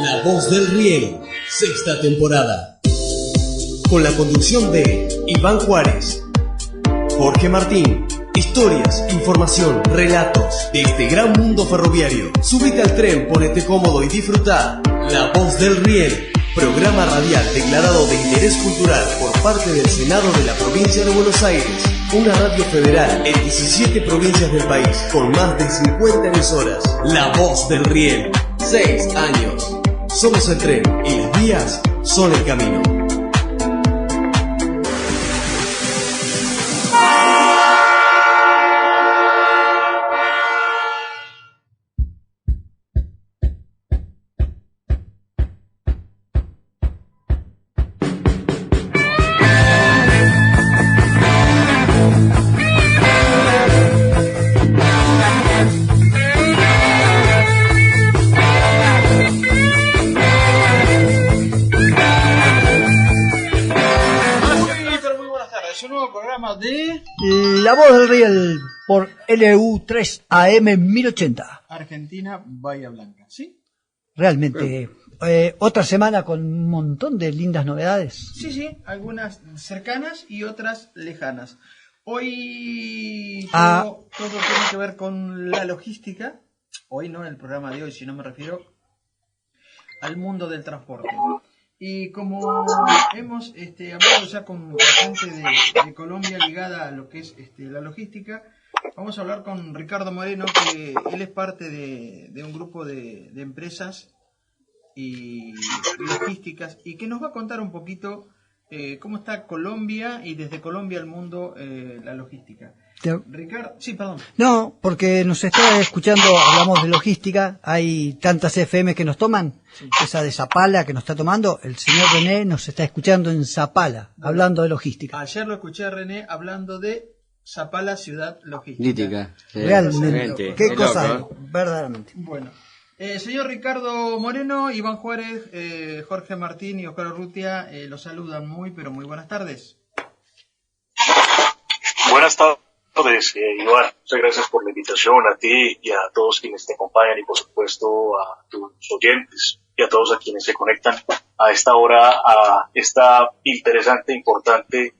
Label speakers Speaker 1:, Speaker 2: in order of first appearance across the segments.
Speaker 1: La Voz del Riel, sexta temporada. Con la conducción de Iván Juárez, Jorge Martín. Historias, información, relatos de este gran mundo ferroviario. Súbete al tren, ponete cómodo y disfruta. La Voz del Riel, programa radial declarado de interés cultural por parte del Senado de la provincia de Buenos Aires. Una radio federal en 17 provincias del país, con más de 50 emisoras. La Voz del Riel, 6 años. Somos el tren y las vías son el camino.
Speaker 2: La Voz del Riel por LU3 AM 1080.
Speaker 3: Argentina, Bahía Blanca, ¿sí?
Speaker 2: Realmente, otra semana con un montón de lindas novedades.
Speaker 3: Sí, algunas cercanas y otras lejanas. Hoy todo tiene que ver con la logística. Hoy no, en el programa de hoy, sino me refiero al mundo del transporte. Y como hemos hablado ya con gente de Colombia ligada a lo que es la logística, vamos a hablar con Ricardo Moreno, que él es parte de un grupo de empresas y logísticas, y que nos va a contar un poquito cómo está Colombia y desde Colombia al mundo la logística. Ricardo, sí, perdón.
Speaker 2: No, porque nos está escuchando, hablamos de logística, hay tantas FM que nos toman, sí. Esa de Zapala que nos está tomando, el señor René nos está escuchando en Zapala, hablando de logística.
Speaker 3: Ayer lo escuché a René hablando de Zapala, ciudad logística.
Speaker 2: Realmente, qué cosa, verdaderamente.
Speaker 3: Bueno, señor Ricardo Moreno, Iván Juárez, Jorge Martín y Oscar Urrutia los saludan pero muy buenas tardes.
Speaker 4: Buenas tardes. Iván, muchas gracias por la invitación, a ti y a todos quienes te acompañan y por supuesto a tus oyentes y a todos a quienes se conectan a esta hora, a esta interesante, importante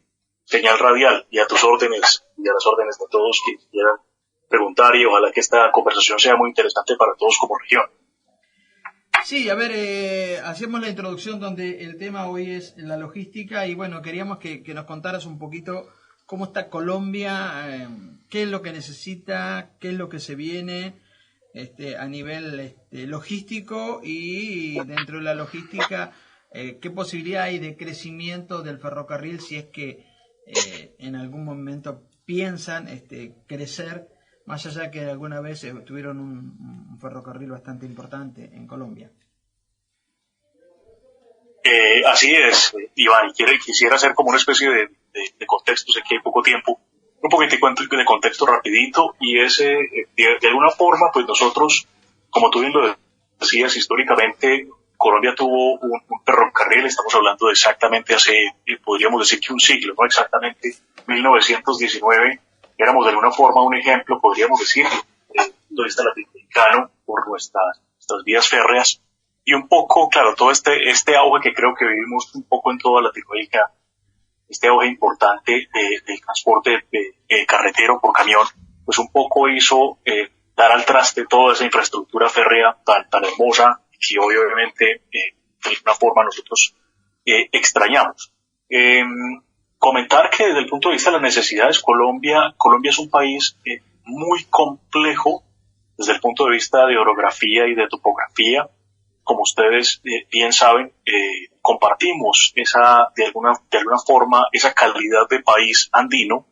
Speaker 4: señal radial, y a tus órdenes y a las órdenes de todos quienes quieran preguntar, y ojalá que esta conversación sea muy interesante para todos como región.
Speaker 3: Sí, a ver, hacemos la introducción donde el tema hoy es la logística, y bueno, queríamos que nos contaras un poquito cómo está Colombia, qué es lo que necesita, qué es lo que se viene a nivel logístico, y dentro de la logística, qué posibilidad hay de crecimiento del ferrocarril, si es que en algún momento piensan crecer, más allá que alguna vez tuvieron un ferrocarril bastante importante en Colombia.
Speaker 4: Así es, Iván, y quisiera hacer como una especie de contexto, sé que hay poco tiempo, un poquitico de contexto rapidito, y ese, de alguna forma, pues nosotros, como tú bien lo decías, históricamente Colombia tuvo un ferrocarril, estamos hablando de exactamente hace, podríamos decir que un siglo, no exactamente, 1919, éramos de alguna forma un ejemplo, podríamos decir, desde el punto de vista latinoamericano, por nuestras vías férreas, y un poco, claro, todo este auge que creo que vivimos un poco en toda Latinoamérica, este auge importante del transporte carretero por camión, pues un poco hizo dar al traste toda esa infraestructura férrea tan hermosa, que hoy obviamente de alguna forma nosotros extrañamos. Comentar que desde el punto de vista de las necesidades, Colombia es un país muy complejo desde el punto de vista de orografía y de topografía. Como ustedes bien saben, compartimos de alguna forma esa calidad de país andino,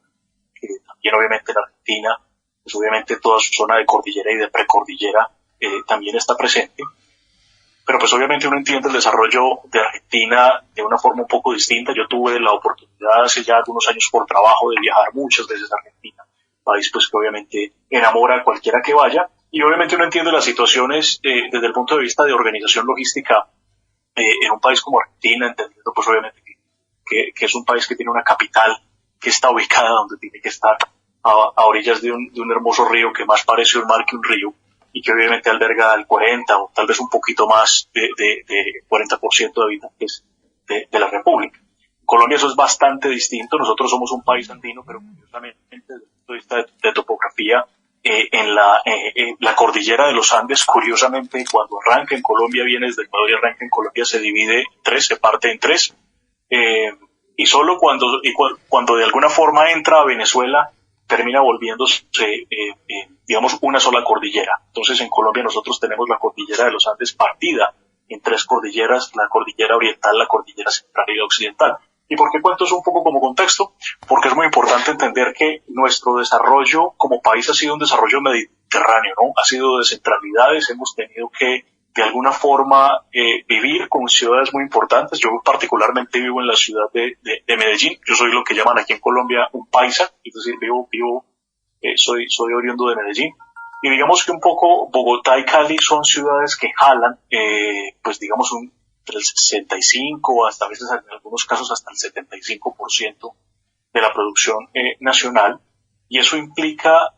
Speaker 4: que también obviamente en Argentina, pues obviamente toda su zona de cordillera y de precordillera también está presente. Pero pues obviamente uno entiende el desarrollo de Argentina de una forma un poco distinta. Yo tuve la oportunidad hace ya algunos años por trabajo de viajar muchas veces a Argentina, país pues que obviamente enamora a cualquiera que vaya. Y obviamente uno entiende las situaciones desde el punto de vista de organización logística en un país como Argentina, entendiendo pues obviamente que es un país que tiene una capital que está ubicada donde tiene que estar, a orillas de un hermoso río que más parece un mar que un río, y que obviamente alberga el 40 o tal vez un poquito más de 40% de habitantes de la República. En Colombia eso es bastante distinto. Nosotros somos un país andino, pero curiosamente desde el punto de vista de topografía, en la cordillera de los Andes, curiosamente, cuando arranca en Colombia, viene desde Ecuador y arranca en Colombia, se divide en tres, se parte en tres, y solo cuando de alguna forma entra a Venezuela, termina volviéndose, digamos, una sola cordillera. Entonces, en Colombia nosotros tenemos la cordillera de los Andes partida en tres cordilleras: la cordillera oriental, la cordillera central y la occidental. ¿Y por qué cuento eso un poco como contexto? Porque es muy importante entender que nuestro desarrollo como país ha sido un desarrollo mediterráneo, ¿no? Ha sido de centralidades, hemos tenido que de alguna forma vivir con ciudades muy importantes. Yo particularmente vivo en la ciudad de Medellín. Yo soy lo que llaman aquí en Colombia un paisa, es decir, soy oriundo de Medellín. Y digamos que un poco Bogotá y Cali son ciudades que jalan, pues digamos entre el 65 hasta a veces en algunos casos hasta el 75% de la producción nacional, y eso implica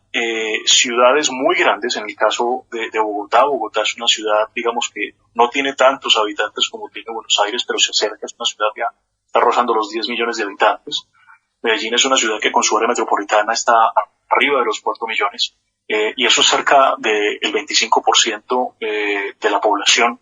Speaker 4: ciudades muy grandes. En el caso de Bogotá es una ciudad, digamos, que no tiene tantos habitantes como tiene Buenos Aires, pero se acerca, es una ciudad que está rozando los 10 millones de habitantes. Medellín es una ciudad que con su área metropolitana está arriba de los 4 millones, y eso es cerca del 25% de la población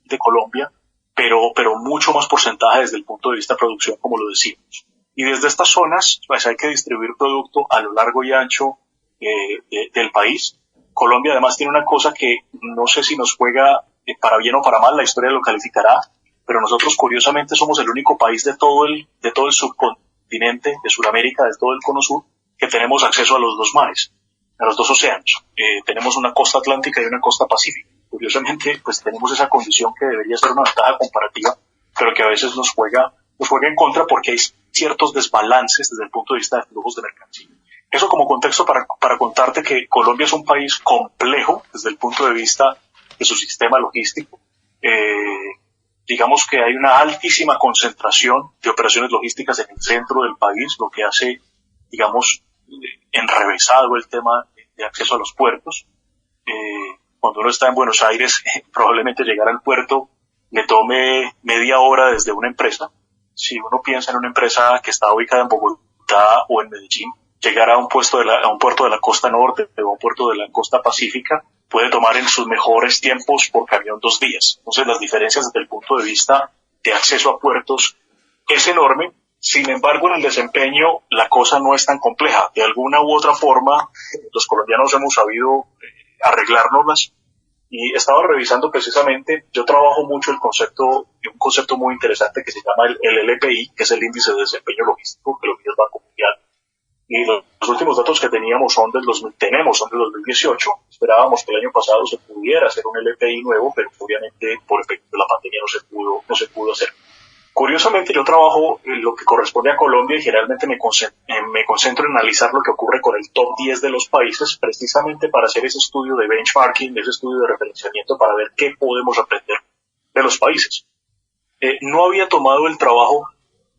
Speaker 4: de Colombia, pero mucho más porcentaje desde el punto de vista de producción, como lo decimos. Y desde estas zonas, pues hay que distribuir producto a lo largo y ancho del país. Colombia además tiene una cosa que no sé si nos juega para bien o para mal, la historia lo calificará, pero nosotros curiosamente somos el único país de todo el subcontinente, de Sudamérica, de todo el cono sur, que tenemos acceso a los dos mares, a los dos océanos. Tenemos una costa atlántica y una costa pacífica. Curiosamente, pues tenemos esa condición que debería ser una ventaja comparativa, pero que a veces nos juega en contra porque hay ciertos desbalances desde el punto de vista de flujos de mercancía. Eso como contexto para contarte que Colombia es un país complejo desde el punto de vista de su sistema logístico. Digamos que hay una altísima concentración de operaciones logísticas en el centro del país, lo que hace, digamos, enrevesado el tema de acceso a los puertos. Cuando uno está en Buenos Aires, probablemente llegar al puerto le tome media hora desde una empresa. Si uno piensa en una empresa que está ubicada en Bogotá o en Medellín, llegar a un puerto de la costa norte o a un puerto de la costa pacífica puede tomar en sus mejores tiempos por camión 2 días. Entonces las diferencias desde el punto de vista de acceso a puertos es enorme. Sin embargo, en el desempeño la cosa no es tan compleja. De alguna u otra forma, los colombianos hemos sabido arreglárnoslas, y estaba revisando precisamente, yo trabajo mucho un concepto muy interesante que se llama el LPI, que es el índice de desempeño logístico, que lo mide el Banco Mundial, y los últimos datos que son del 2018. Esperábamos que el año pasado se pudiera hacer un LPI nuevo, pero obviamente por efecto de la pandemia no se pudo hacer. Curiosamente, yo trabajo en lo que corresponde a Colombia y generalmente me concentro en analizar lo que ocurre con el top 10 de los países, precisamente para hacer ese estudio de benchmarking, ese estudio de referenciamiento para ver qué podemos aprender de los países. No había tomado el trabajo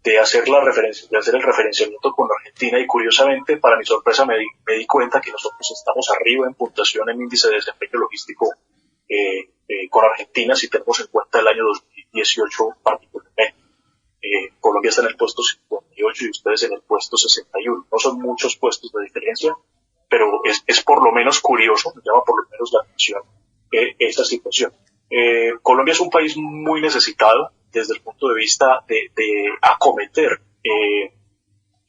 Speaker 4: de hacer el referenciamiento con Argentina, y curiosamente, para mi sorpresa, me di cuenta que nosotros estamos arriba en puntuación en índice de desempeño logístico con Argentina, si tenemos en cuenta el año 2018 particularmente. Colombia está en el puesto 58 y ustedes en el puesto 61. No son muchos puestos de diferencia, pero es por lo menos curioso, me llama por lo menos la atención esta situación. Colombia es un país muy necesitado desde el punto de vista de acometer,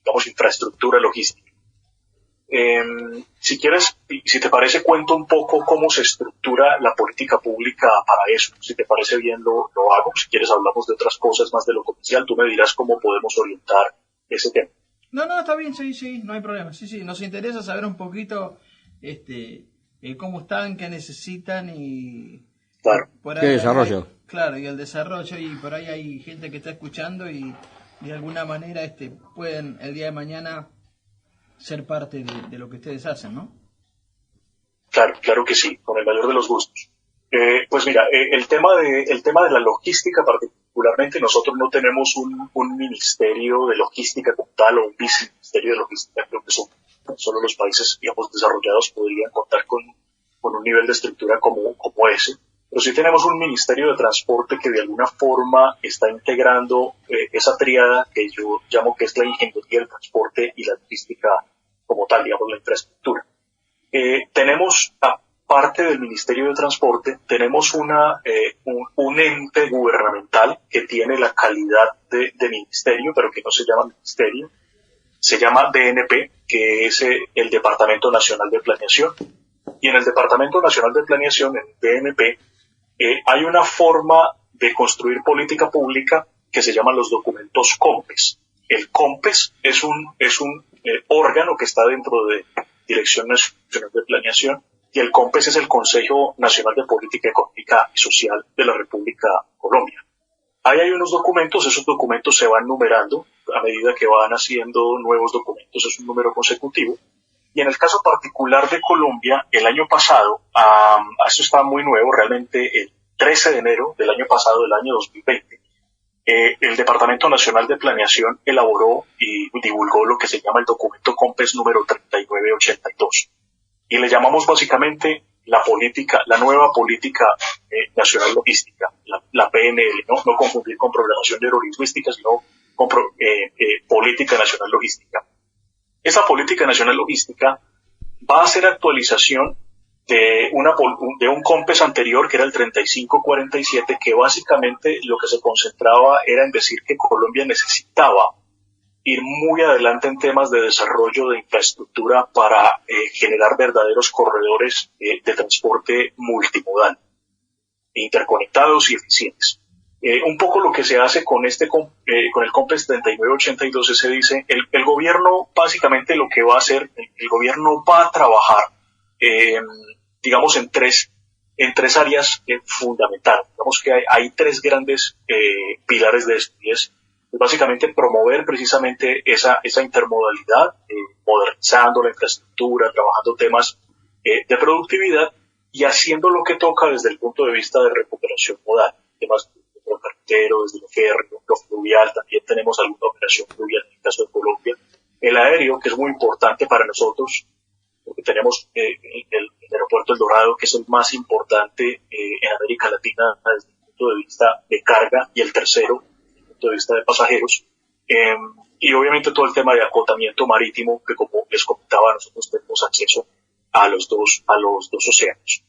Speaker 4: digamos, infraestructura logística. Si quieres, si te parece, cuento un poco cómo se estructura la política pública para eso. Si te parece bien, lo hago. Si quieres, hablamos de otras cosas más de lo comercial. Tú me dirás cómo podemos orientar ese tema.
Speaker 3: No, está bien, sí, no hay problema. Sí, nos interesa saber un poquito cómo están, qué necesitan y...
Speaker 4: Claro.
Speaker 5: ¿Qué desarrollo?
Speaker 3: Claro, y el desarrollo, y por ahí hay gente que está escuchando y de alguna manera pueden el día de mañana ser parte de lo que ustedes hacen, ¿no?
Speaker 4: Claro que sí, con el mayor de los gustos. Pues mira, el tema de la logística particularmente, nosotros no tenemos un ministerio de logística como tal o un viceministerio de logística. Creo que solo los países, digamos, desarrollados podrían contar con con un nivel de estructura como ese. Pero sí tenemos un Ministerio de Transporte que de alguna forma está integrando esa tríada que yo llamo que es la ingeniería del transporte y la logística como tal, digamos, la infraestructura. Tenemos, aparte del Ministerio de Transporte, tenemos un ente gubernamental que tiene la calidad de ministerio, pero que no se llama ministerio. Se llama DNP, que es el Departamento Nacional de Planeación. Y en el Departamento Nacional de Planeación, en el DNP, hay una forma de construir política pública que se llaman los documentos COMPES. El COMPES es un órgano que está dentro de Dirección Nacional de Planeación, y el COMPES es el Consejo Nacional de Política Económica y Social de la República Colombia. Ahí hay unos documentos, esos documentos se van numerando a medida que van haciendo nuevos documentos, es un número consecutivo. Y en el caso particular de Colombia, el año pasado, esto está muy nuevo, realmente el 13 de enero del año pasado, del año 2020, el Departamento Nacional de Planeación elaboró y divulgó lo que se llama el documento COMPES número 3982. Y le llamamos básicamente la nueva política nacional logística, la PNL, no confundir con programación neurolingüística, sino con política nacional logística. Esa política nacional logística va a hacer actualización de un COMPES anterior, que era el 3547, que básicamente lo que se concentraba era en decir que Colombia necesitaba ir muy adelante en temas de desarrollo de infraestructura para generar verdaderos corredores de transporte multimodal, interconectados y eficientes. Un poco lo que se hace con con el COMPES 3982 se dice, el gobierno básicamente lo que va a hacer, el gobierno va a trabajar, digamos, en tres áreas fundamentales. Digamos que hay tres grandes pilares de esto, y es básicamente promover precisamente esa intermodalidad, modernizando la infraestructura, trabajando temas de productividad y haciendo lo que toca desde el punto de vista de recuperación modal, temas lo carretero, desde lo férreo, lo fluvial, también tenemos alguna operación fluvial en el caso de Colombia, el aéreo, que es muy importante para nosotros, porque tenemos el aeropuerto El Dorado, que es el más importante en América Latina desde el punto de vista de carga, y el tercero desde el punto de vista de pasajeros, y obviamente todo el tema de acotamiento marítimo, que como les comentaba, nosotros tenemos acceso a los dos océanos.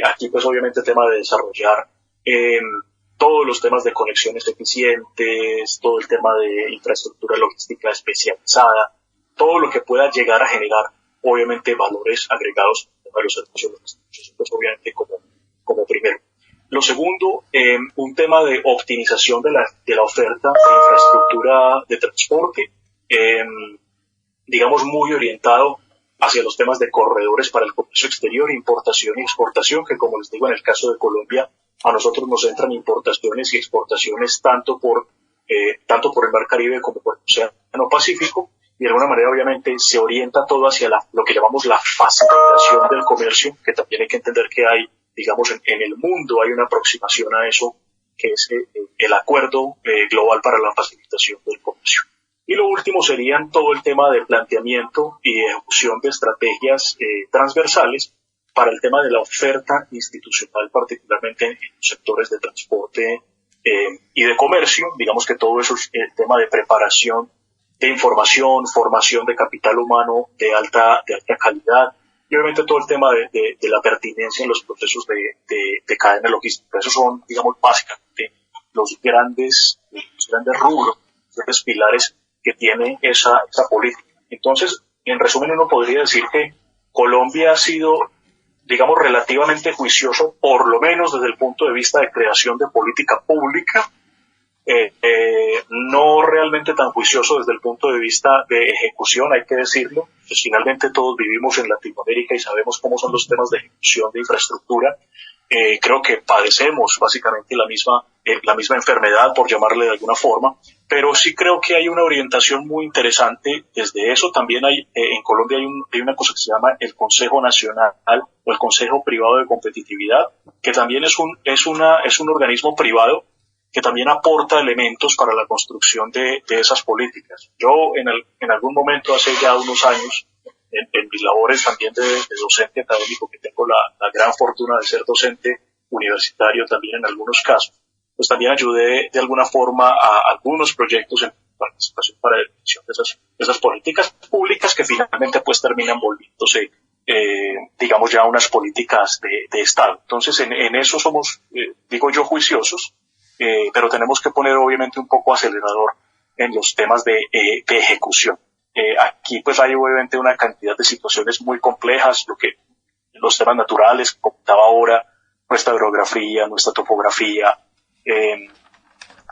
Speaker 4: Aquí pues obviamente el tema de desarrollar todos los temas de conexiones eficientes, todo el tema de infraestructura logística especializada, todo lo que pueda llegar a generar, obviamente, valores agregados a los servicios logísticos. Pues obviamente como primero. Lo segundo, un tema de optimización de la oferta de infraestructura de transporte, digamos muy orientado hacia los temas de corredores para el comercio exterior, importación y exportación, que como les digo, en el caso de Colombia, a nosotros nos entran importaciones y exportaciones tanto por el Mar Caribe como por el Océano Pacífico, y de alguna manera obviamente se orienta todo hacia lo que llamamos la facilitación del comercio, que también hay que entender que hay, digamos, en el mundo hay una aproximación a eso, que es el acuerdo global para la facilitación del comercio. Y lo último serían todo el tema de planteamiento y ejecución de estrategias transversales para el tema de la oferta institucional, particularmente en los sectores de transporte y de comercio. Digamos que todo eso es el tema de preparación de información, formación de capital humano de alta calidad, y obviamente todo el tema de la pertinencia en los procesos de cadena logística. Esos son, digamos, básicamente los grandes rubros, los grandes pilares que tiene esa política. Entonces, en resumen, uno podría decir que Colombia ha sido, digamos, relativamente juicioso, por lo menos desde el punto de vista de creación de política pública, no realmente tan juicioso desde el punto de vista de ejecución, hay que decirlo. Pues finalmente todos vivimos en Latinoamérica y sabemos cómo son los temas de ejecución de infraestructura. Creo que padecemos básicamente la misma enfermedad, por llamarle de alguna forma, pero sí creo que hay una orientación muy interesante. Desde eso también en Colombia hay una cosa que se llama el Consejo Nacional o el Consejo Privado de Competitividad, que también es un organismo privado que también aporta elementos para la construcción de esas políticas. Yo en algún momento, hace ya unos años, en mis labores también de docente académico, que tengo la gran fortuna de ser docente universitario también en algunos casos, pues también ayudé de alguna forma a algunos proyectos en participación para la definición de esas políticas públicas que finalmente pues terminan volviéndose, digamos, ya unas políticas de Estado. Entonces en eso somos, digo yo, juiciosos, pero tenemos que poner obviamente un poco acelerador en los temas de ejecución. Aquí pues hay obviamente una cantidad de situaciones muy complejas, los temas naturales, como comentaba ahora, nuestra orografía, nuestra topografía,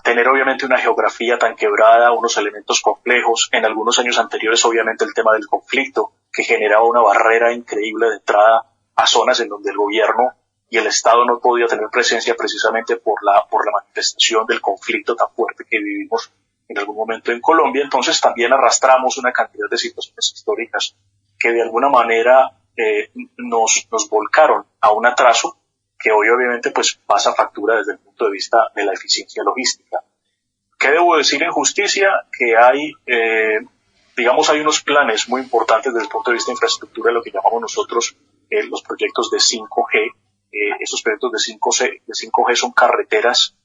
Speaker 4: tener obviamente una geografía tan quebrada, unos elementos complejos. En algunos años anteriores obviamente el tema del conflicto, que generaba una barrera increíble de entrada a zonas en donde el gobierno y el Estado no podía tener presencia precisamente por la manifestación del conflicto tan fuerte que vivimos en algún momento en Colombia. Entonces también arrastramos una cantidad de situaciones históricas que de alguna manera nos volcaron a un atraso que hoy obviamente pues pasa factura desde el punto de vista de la eficiencia logística. ¿Qué debo decir en justicia? Que hay, digamos, hay unos planes muy importantes desde el punto de vista de infraestructura, lo que llamamos nosotros los proyectos de 5G. Estos proyectos de 5G son carreteras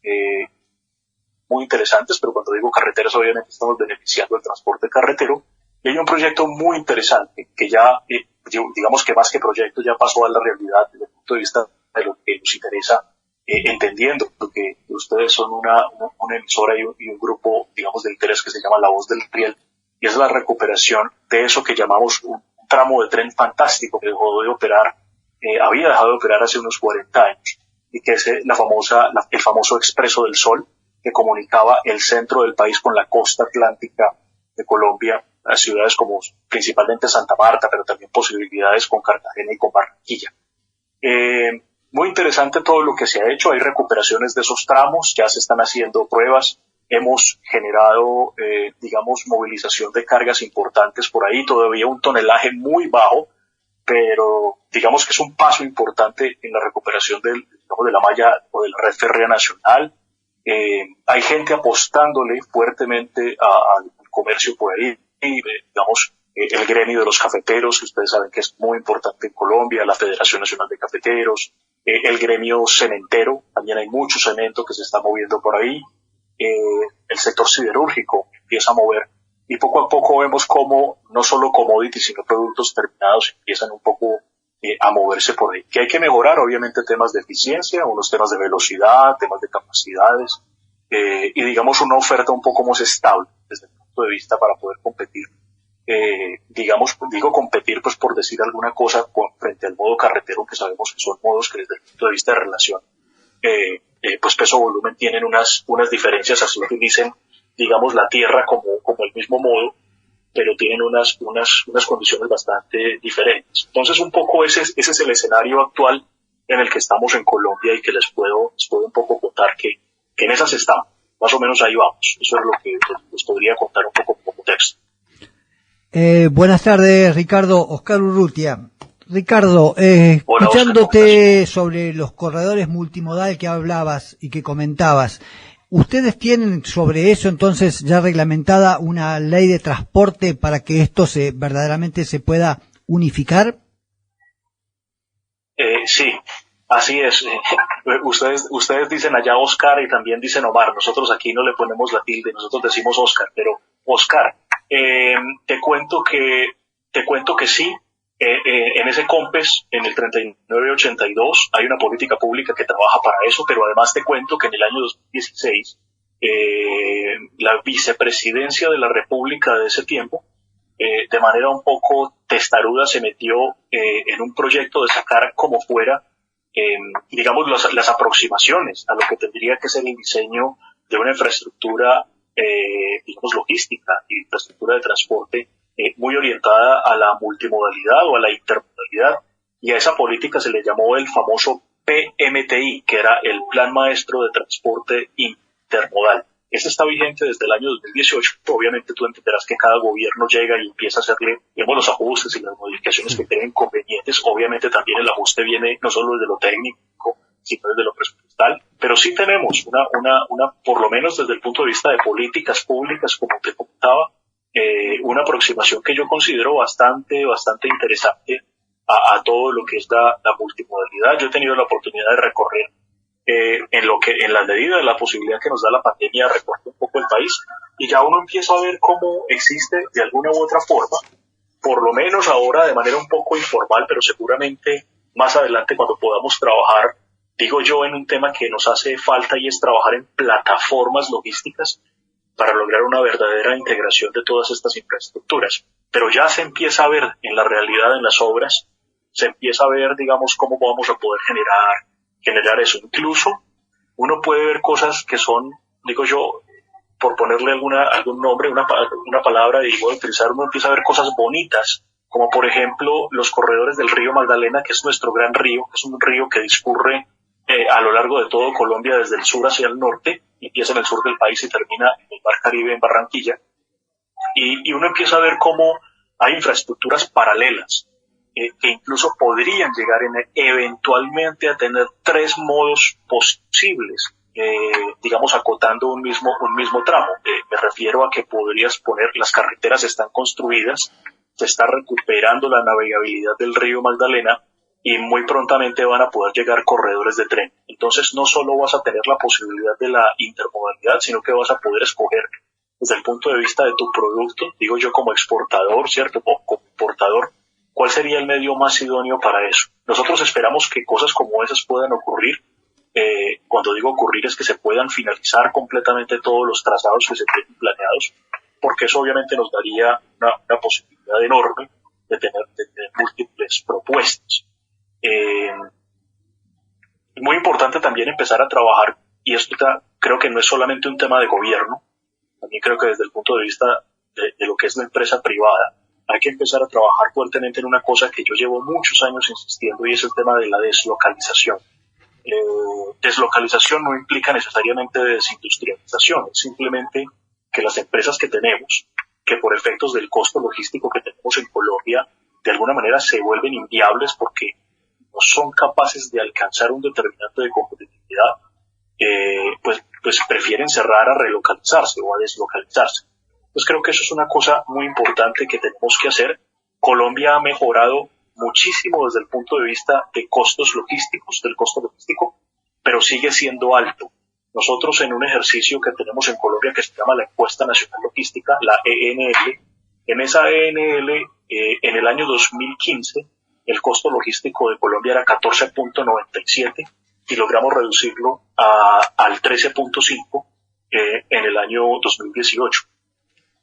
Speaker 4: muy interesantes, pero cuando digo carreteras obviamente estamos beneficiando el transporte carretero. Y hay un proyecto muy interesante que ya, digamos que más que proyecto, ya pasó a la realidad desde el punto de vista de lo que nos interesa, entendiendo que ustedes son una emisora y un grupo, digamos, de interés que se llama La Voz del Riel, y es la recuperación de eso que llamamos un tramo de tren fantástico que había dejado de operar hace unos 40 años, y que es el famoso Expreso del Sol, que comunicaba el centro del país con la costa atlántica de Colombia, las ciudades como principalmente Santa Marta, pero también posibilidades con Cartagena y con Barranquilla. Muy interesante todo lo que se ha hecho. Hay recuperaciones de esos tramos, ya se están haciendo pruebas, hemos generado, digamos, movilización de cargas importantes por ahí, todavía un tonelaje muy bajo, pero digamos que es un paso importante en la recuperación de la malla o de la red férrea nacional. Hay gente apostándole fuertemente al comercio por ahí, digamos, el gremio de los cafeteros, que ustedes saben que es muy importante en Colombia, la Federación Nacional de Cafeteros, el gremio cementero, también hay mucho cemento que se está moviendo por ahí, el sector siderúrgico empieza a mover, y poco a poco vemos cómo no solo commodities, sino productos terminados empiezan un poco a moverse por ahí. Que hay que mejorar, obviamente, temas de eficiencia, unos temas de velocidad, temas de capacidades, y digamos una oferta un poco más estable desde el punto de vista para poder competir. Digo competir pues por decir alguna cosa frente al modo carretero, que sabemos que son modos que desde el punto de vista de relación, pues peso-volumen tienen unas diferencias, así utilicen, digamos, la tierra como el mismo modo, pero tienen unas condiciones bastante diferentes. Entonces un poco ese es el escenario actual en el que estamos en Colombia, y que les puedo un poco contar que en esas estamos, más o menos ahí vamos. Eso es lo que les podría contar un poco como texto.
Speaker 2: Buenas tardes, Ricardo. Oscar Urrutia. Ricardo,
Speaker 4: Hola,
Speaker 2: escuchándote sobre los corredores multimodal que hablabas y que comentabas, ¿ustedes tienen sobre eso entonces ya reglamentada una ley de transporte para que esto verdaderamente se pueda unificar?
Speaker 4: Sí, así es. Ustedes dicen allá Oscar y también dicen Omar. Nosotros aquí no le ponemos la tilde, nosotros decimos Oscar, pero Oscar, te cuento que sí. En ese COMPES, en el 3982, hay una política pública que trabaja para eso, pero además te cuento que en el año 2016, la vicepresidencia de la República de ese tiempo, de manera un poco testaruda, se metió en un proyecto de sacar como fuera, digamos, las aproximaciones a lo que tendría que ser el diseño de una infraestructura, digamos, logística y infraestructura de transporte, muy orientada a la multimodalidad o a la intermodalidad, y a esa política se le llamó el famoso PMTI, que era el Plan Maestro de Transporte Intermodal. Este está vigente desde el año 2018. Obviamente tú entenderás que cada gobierno llega y empieza a hacerle, digamos, los ajustes y las modificaciones que creen convenientes. Obviamente también el ajuste viene no solo desde lo técnico, sino desde lo presupuestal, pero sí tenemos una, por lo menos desde el punto de vista de políticas públicas, como te comentaba, una aproximación que yo considero bastante interesante a todo lo que es la multimodalidad. Yo he tenido la oportunidad de recorrer en la medida de la posibilidad que nos da la pandemia, recorrer un poco el país, y ya uno empieza a ver cómo existe de alguna u otra forma, por lo menos ahora de manera un poco informal, pero seguramente más adelante cuando podamos trabajar, digo yo, en un tema que nos hace falta, y es trabajar en plataformas logísticas para lograr una verdadera integración de todas estas infraestructuras. Pero ya se empieza a ver en la realidad, en las obras, se empieza a ver, digamos, cómo vamos a poder generar eso. Incluso uno puede ver cosas que son, digo yo, por ponerle algún nombre, una palabra, digo, utilizar, uno empieza a ver cosas bonitas, como por ejemplo los corredores del río Magdalena, que es nuestro gran río, que es un río que discurre a lo largo de todo Colombia, desde el sur hacia el norte, empieza en el sur del país y termina en el Mar Caribe, en Barranquilla, y uno empieza a ver cómo hay infraestructuras paralelas, que incluso podrían llegar eventualmente a tener 3 modos posibles, digamos, acotando un mismo tramo. Me refiero a que podrías poner, las carreteras están construidas, se está recuperando la navegabilidad del río Magdalena, y muy prontamente van a poder llegar corredores de tren. Entonces no solo vas a tener la posibilidad de la intermodalidad, sino que vas a poder escoger desde el punto de vista de tu producto, digo yo como exportador, ¿cierto? O como importador, ¿cuál sería el medio más idóneo para eso? Nosotros esperamos que cosas como esas puedan ocurrir. Cuando digo ocurrir es que se puedan finalizar completamente todos los trazados que se tienen planeados, porque eso obviamente nos daría una posibilidad enorme de tener múltiples propuestas. Muy importante también empezar a trabajar, y esto creo que no es solamente un tema de gobierno, también creo que desde el punto de vista de lo que es la empresa privada, hay que empezar a trabajar fuertemente en una cosa que yo llevo muchos años insistiendo, y es el tema de la deslocalización. Deslocalización no implica necesariamente desindustrialización, es simplemente que las empresas que tenemos, que por efectos del costo logístico que tenemos en Colombia, de alguna manera se vuelven inviables porque no son capaces de alcanzar un determinante de competitividad, pues prefieren cerrar a relocalizarse o a deslocalizarse. Pues creo que eso es una cosa muy importante que tenemos que hacer. Colombia ha mejorado muchísimo desde el punto de vista de costos logísticos, del costo logístico, pero sigue siendo alto. Nosotros en un ejercicio que tenemos en Colombia que se llama la Encuesta Nacional Logística, la ENL, en esa ENL, en el año 2015, el costo logístico de Colombia era 14.97 y logramos reducirlo al 13.5 en el año 2018.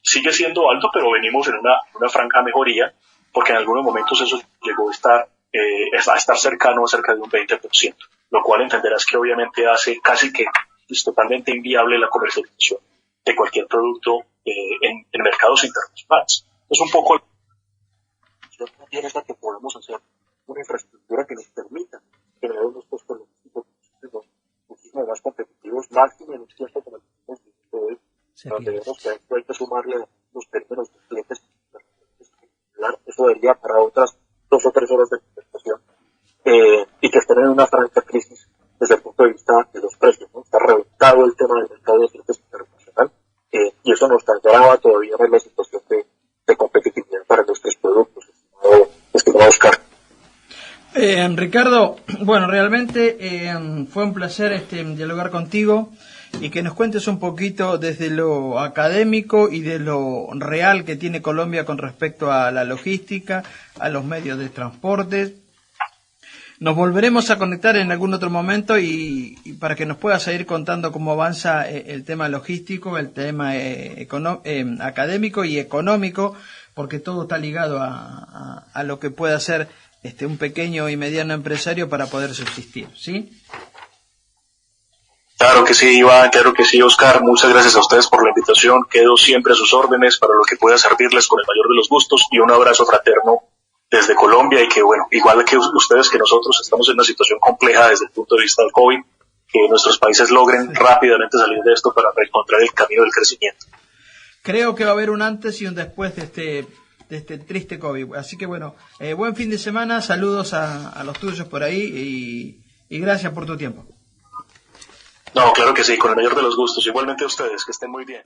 Speaker 4: Sigue siendo alto, pero venimos en una franca mejoría, porque en algunos momentos eso llegó a estar cercano a cerca de un 20%, lo cual entenderás que obviamente hace casi que es totalmente inviable la comercialización de cualquier producto en mercados internacionales. Es un poco también es la que podemos hacer una infraestructura que nos permita generar unos costos logísticos muchísimo más competitivos, máximo en un tiempo como el que hemos visto hoy, donde vemos que hay que sumarle los términos de clientes. Eso debería para otras 2 o 3 horas de conversación, y que estén en una franca crisis desde el punto de vista de los precios, ¿no? Está reventado el tema del mercado de clientes internacional, y eso nos agrava todavía más la situación de competitividad para nuestros productos, estimado Oscar.
Speaker 3: Ricardo, bueno, realmente fue un placer dialogar contigo y que nos cuentes un poquito desde lo académico y de lo real que tiene Colombia con respecto a la logística, a los medios de transporte. Nos volveremos a conectar en algún otro momento y para que nos puedas seguir contando cómo avanza el tema logístico, el tema académico y económico, porque todo está ligado a lo que puede hacer un pequeño y mediano empresario para poder subsistir, ¿sí?
Speaker 4: Claro que sí, Iván, claro que sí, Oscar. Muchas gracias a ustedes por la invitación. Quedo siempre a sus órdenes para lo que pueda servirles con el mayor de los gustos, y un abrazo fraterno desde Colombia, y que bueno, igual que ustedes, que nosotros estamos en una situación compleja desde el punto de vista del COVID, que nuestros países logren rápidamente salir de esto para reencontrar el camino del crecimiento.
Speaker 3: Creo que va a haber un antes y un después de este triste COVID. Así que bueno, buen fin de semana, saludos a los tuyos por ahí y gracias por tu tiempo.
Speaker 4: No, claro que sí, con el mayor de los gustos. Igualmente a ustedes, que estén muy bien.